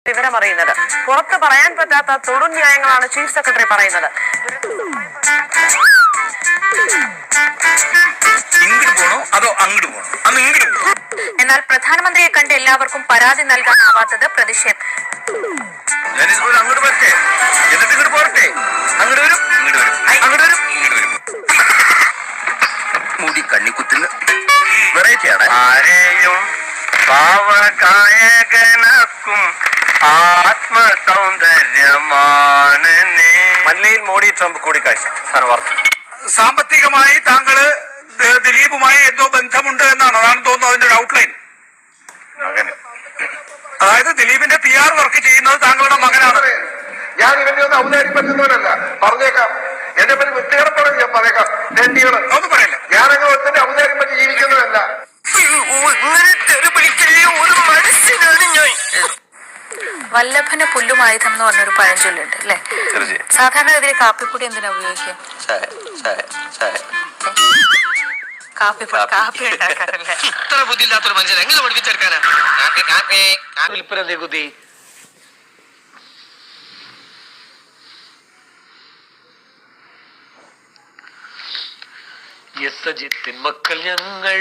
വിവരം അറിയുന്നത്. പുറത്ത് പറയാൻ പറ്റാത്ത തൊടു ന്യായങ്ങളാണ് ചീഫ് സെക്രട്ടറി പറയുന്നത്. എന്നാൽ പ്രധാനമന്ത്രിയെ കണ്ട് എല്ലാവർക്കും പരാതി നൽകാനാവാത്തത് പ്രതിഷേധം. മുടി കണ്ണിക്കുത്തിന് വെറൈറ്റിയാണ്. ആരെയും പാവകായകനക്കും ആത്മസൗന്ദര്യമാണ്. മല്ലയിൽ മോഡി ട്രംപ് കൂടിക്കാഴ്ച. സാമ്പത്തികമായി താങ്കള് ദിലീപുമായി എന്തോ ബന്ധമുണ്ട് എന്നാണ്. അതാണ് തോന്നുന്നു അതിന്റെ ഒരു ഔട്ട്ലൈൻ. അതായത് ദിലീപിന്റെ PR വർക്ക് ചെയ്യുന്നത് താങ്കളുടെ മകനാണ്. ഞാൻ ഇവന്റെ ഒന്നും ഔദാര്യം പറ്റുന്നവരല്ല, പറഞ്ഞേക്കാം. എന്നെ പറ്റി വൃത്തികേടത്തോടെ ഞാൻ പറഞ്ഞേക്കാം. ഒന്നും പറയില്ല. ഞാനങ്ങനെ ഒത്തിന്റെ ഔദാര്യം പറ്റി ജീവിക്കുന്നതല്ല. വല്ലഭന് പുല്ലുമായുധം എന്ന് പറഞ്ഞൊരു പഴഞ്ചൊല്ലുണ്ട് അല്ലെ? സാധാരണഗതിയിൽ കാപ്പിപ്പൊടി എന്തിനാ ഉപയോഗിക്കുക? കാപ്പി ഉണ്ടാക്കാറല്ലേ? ഇത്ര ബുദ്ധിയില്ലാത്തൊരു മനുഷ്യൻ എങ്ങനെ പഠിപ്പിച്ചെടുക്കാനാ? യസജിത്തിൻ മക്കൾ ഞങ്ങൾ,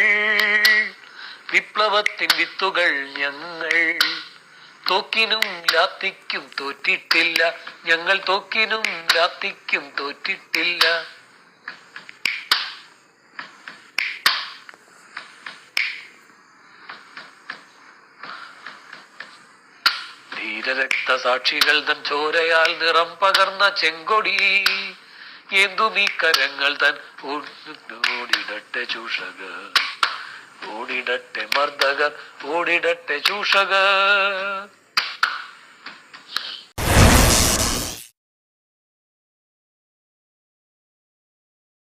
വിപ്ലവത്തിൻ വിത്തുകൾ ഞങ്ങൾ. തോക്കിനും ലാത്തിക്കും തോറ്റിട്ടില്ല ഞങ്ങൾ, തോക്കിനും ലാത്തിക്കും തോറ്റിട്ടില്ല. ധീരരക്തസാക്ഷികൾ തൻ ചോരയാൽ നിറം പകർന്ന ചെങ്കൊടി എന്തുമീ കരങ്ങൾ തൻ. ഓടിടട്ടെ ചൂഷകർ, ഓടിടട്ടെ മർദ്ദകർ, ഓടിടട്ടെ ചൂഷകർ.